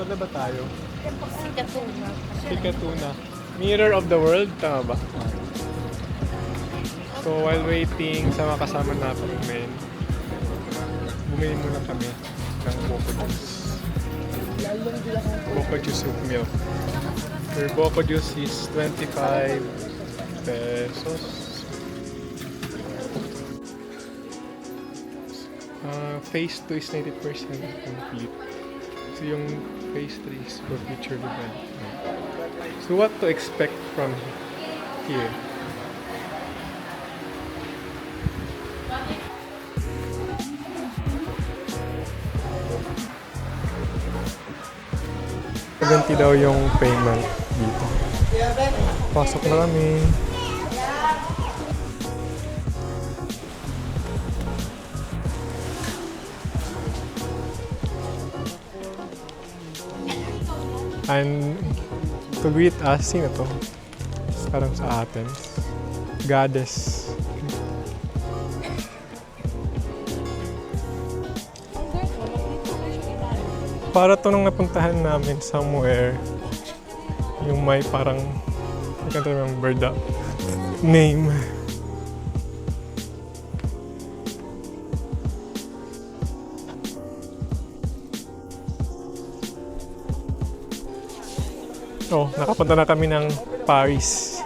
Saan na ba tayo? Sikatuna. Sikatuna. Mirror of the World, tama ba? So while waiting sa mga kasama natin, bumili muna kami ng Boko Juice. Boko Juice with milk. Your Boko Juice is 25 pesos. Phase 2 is 90% complete. So yung phase 3 is for future event. So what to expect from here? $70 daw yung payment dito. Pasok na kami. And to greet us, sino to? Parang sa Athens. Goddess. Para to nung napuntahan namin somewhere, yung may parang, I can't remember the name. Oh, nakapunta na kami ng Paris.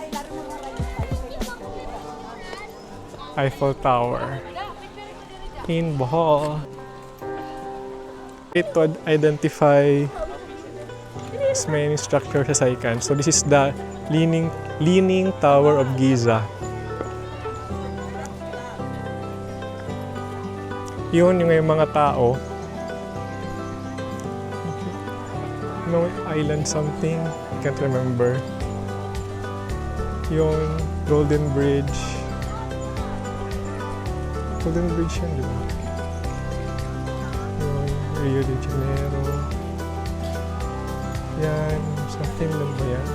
Eiffel Tower. In Bohol. To identify as many structures as I can. So this is the Leaning Tower of Giza. Yun yung mga tao. No island something. Can't remember. Yung Golden Bridge. Golden Bridge yun, di ba? Yung Rio de Janeiro. Yan. Sa Finland ba yan?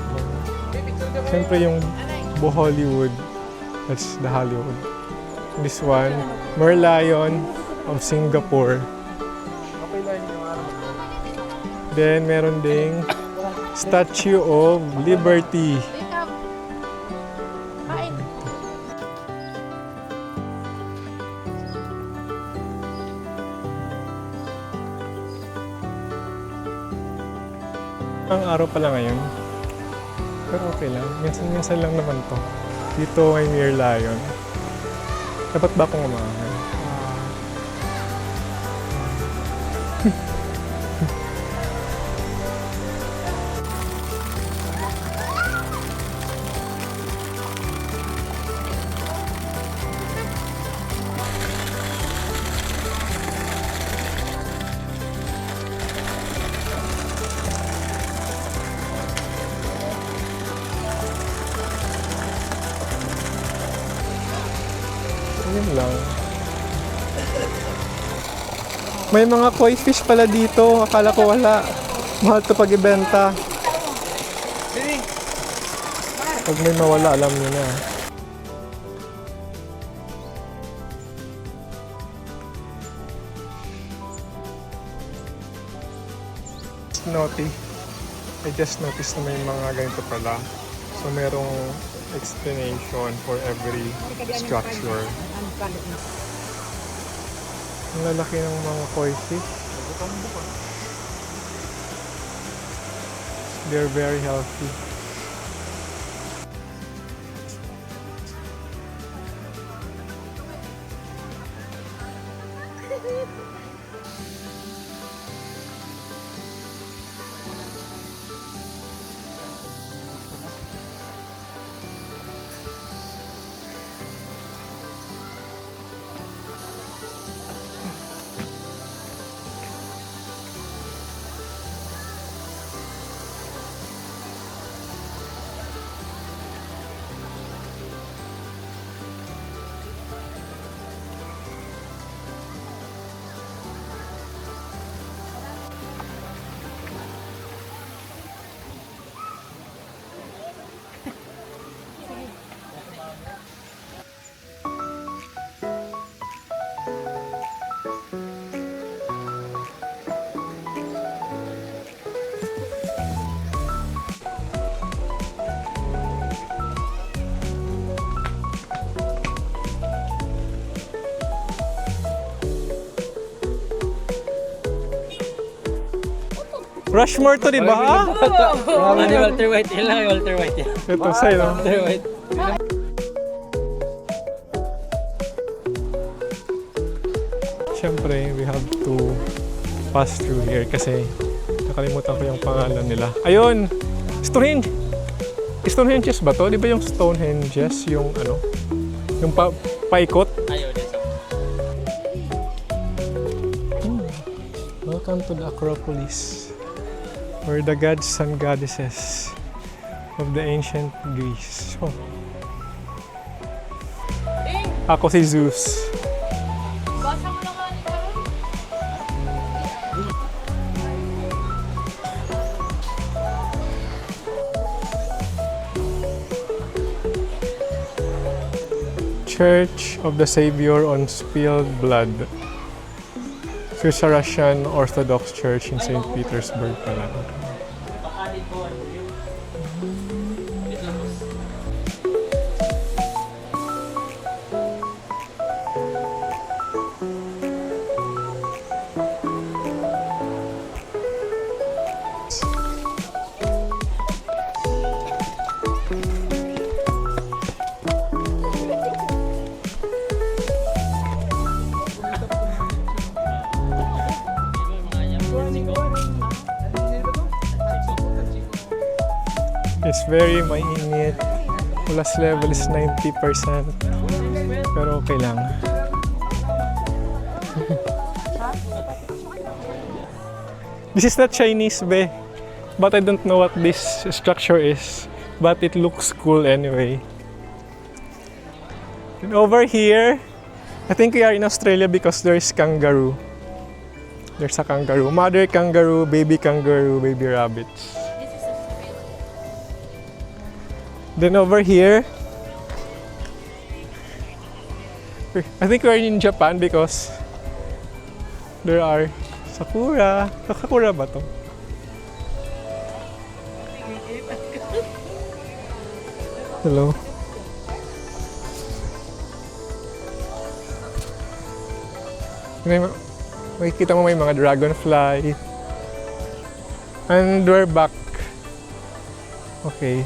Siyempre yung Hollywood. That's the Hollywood. This one, Merlion of Singapore. Then meron ding Statue of Liberty. Ang araw pala ngayon. Pero okay lang. Minsan-minsan lang naman to. Dito ay Merlion. Dapat ba akong umahan? Yun lang. May mga koi fish pala dito. Akala ko wala. Mahal to pag ibenta. Pag may mawala, alam nyo na. I just noticed na may mga ganito pala. So merong explanation for every structure. Ang lalaki ng mga koi fish. They're very healthy. Rushmore to, di ba? Ah? Ano Walter White? Yan lang Walter White yan. Ito sa'yo. Walter White. Siyempre, we have to pass through here kasi nakalimutan ko yung pangalan nila. Ayun! Stonehenge! Stonehenges ba to? Di ba yung Stonehenges? Yung ano? Yung paikot? Ayun, isa. Welcome to the Acropolis, where the gods and goddesses of the ancient Greece. Oh. Ako si Zeus. Church of the Savior on Spilled Blood. Swiss Russian Orthodox Church in St. Petersburg pala. Baka dito. It's very mainit. Plus level is 90%. Pero okay lang. This is not Chinese, be. But I don't know what this structure is. But it looks cool anyway. And over here, I think we are in Australia because there is kangaroo. There's a kangaroo. Mother kangaroo, baby rabbits. Then over here, I think we're in Japan because there are sakura. Sakura ba to? Hello. Makikita mo may mga dragonfly. And we're back. Okay.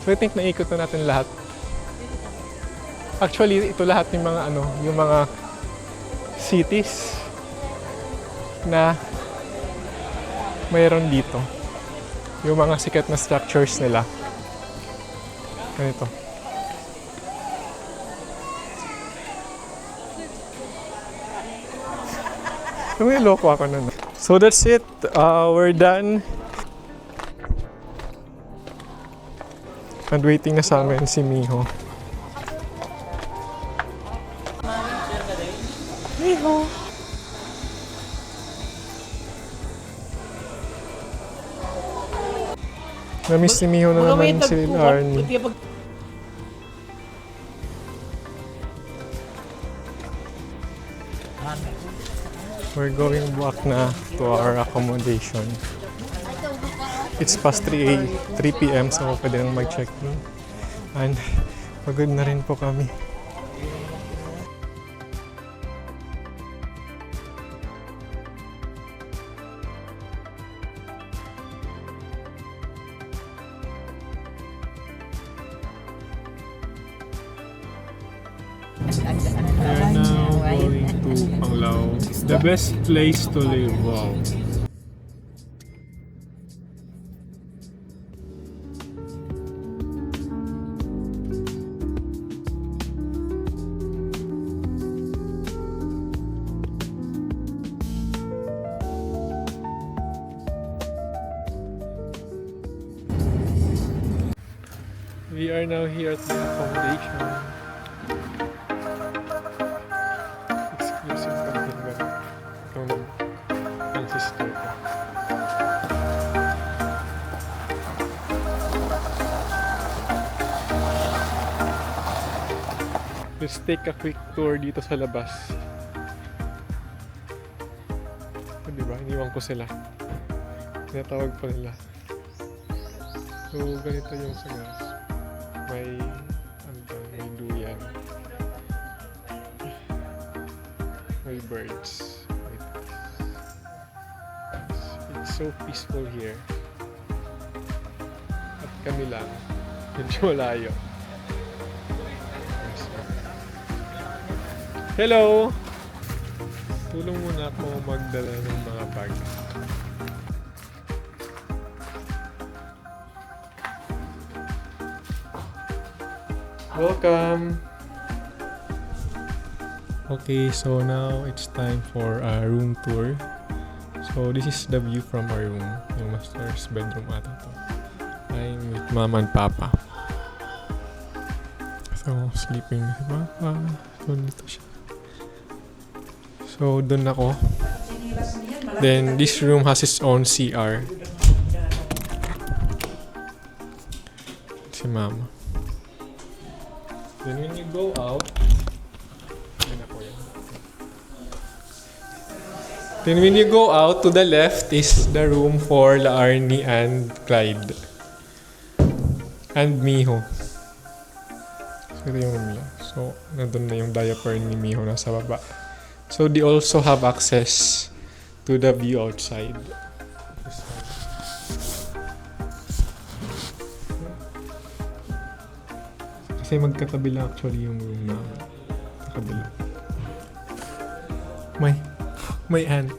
So I think naikot na natin lahat. Actually, ito lahat yung mga yung mga cities na mayroon dito. Yung mga sikat na structures nila. Ganito. Loko ako nun. So that's it. We're done. And waiting na sa amin si Miho. Miho! Na-miss si Miho na naman si Arnie. We're going back na to our accommodation. It's past 3 p.m. so pwede nang mag-check-in. And pagod na rin po kami. We're now going to Panglao. The best place to live. Wow. We are now here at the accommodation. Exclusive pagdingan ng sister ko. Let's take a quick tour dito sa labas. Diba? Iniwan ko sila. Tinatawag pa nila. So, ganito yung sa gas. May duyan. May birds. It's so peaceful here. At kami lang. Medyo malayo. Hello! Tulong muna ako magdala ng mga bag. Welcome! Okay, so now it's time for a room tour. So this is the view from our room. Yung master's bedroom ata to. I'm with Mama and Papa. So sleeping si Papa. So dito siya. So dun ako. Then this room has its own CR. Si Mama. Then when you go out, then when you go out, to the left is the room for La Arnie and Clyde. And Miho. So ito yung room niya. So nandun na yung diaper ni Miho nasa baba. So they also have access to the view outside. Kasi magkatabi lang actually yung room na kabila. My aunt.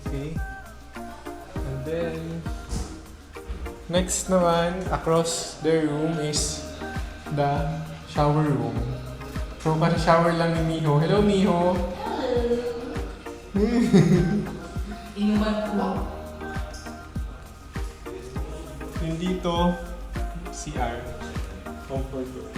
Okay. And then next naman across the room is the shower room. So kasi shower lang ni Miho. Hello Miho. Inuman po. Yung dito CR. Comfort room.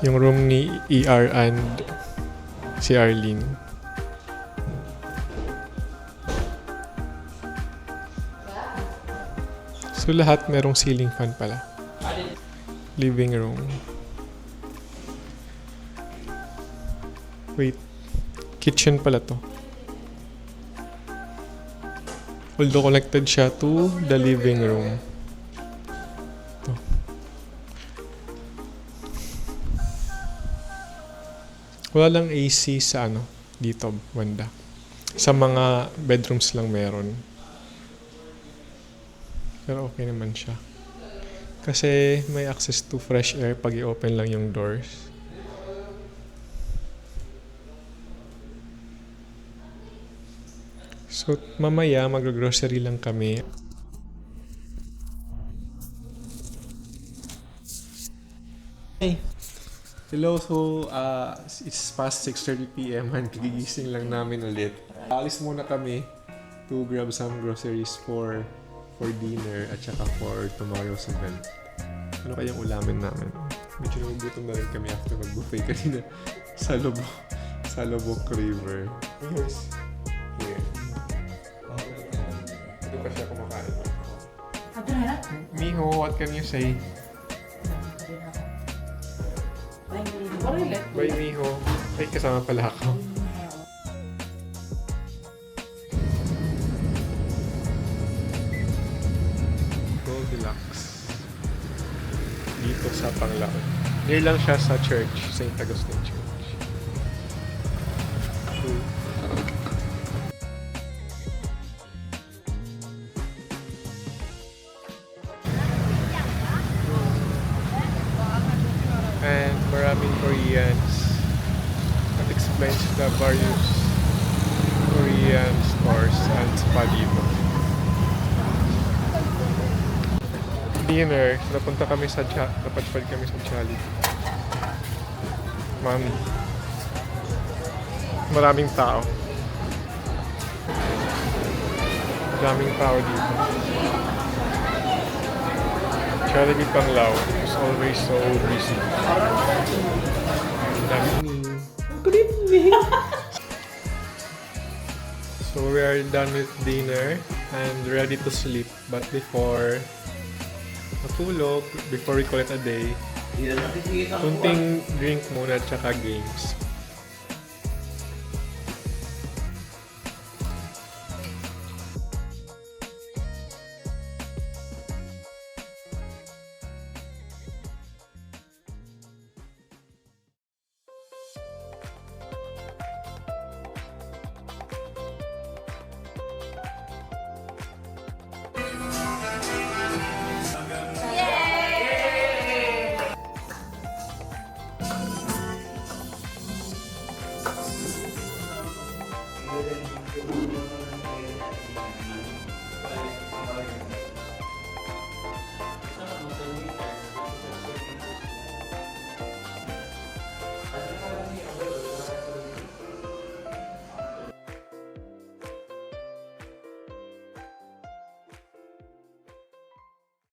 Yung room ni ER and si Arlene. So lahat merong ceiling fan pala. Living room. Wait. Kitchen pala to. Although connected siya to the living room. Ito. Wala lang AC sa dito, banda. Sa mga bedrooms lang meron. Pero okay naman siya. Kasi may access to fresh air pag i-open lang yung doors. So, mamaya mag-grocery lang kami. Hey! Hello, so it's past 6:30 PM and gigising lang namin ulit. Alis muna kami to grab some groceries for dinner at saka for tomorrow's event. Ano kayang ulamin namin? Medyo nagugutom na rin kami after mag-buffet kanina sa Lubok River. Here's here. Ito pa siya kumakain. Miho, what can you say? Bye, Miho. Ay, kasama pala ako. Goldilocks. Dito sa Panglao. Near lang siya sa church, St. Augustine Church. And maraming Koreans. That explains the various Korean stores and spa dito. Dinner. Napunta kami sa napadpad kami sa Jollibee. Mami. Maraming tao. Maraming tao dito. Jollibee Panglao is always so busy. Good evening! So we are done with dinner and ready to sleep. But before matulog, before we call it a day, kunting drink muna at saka games.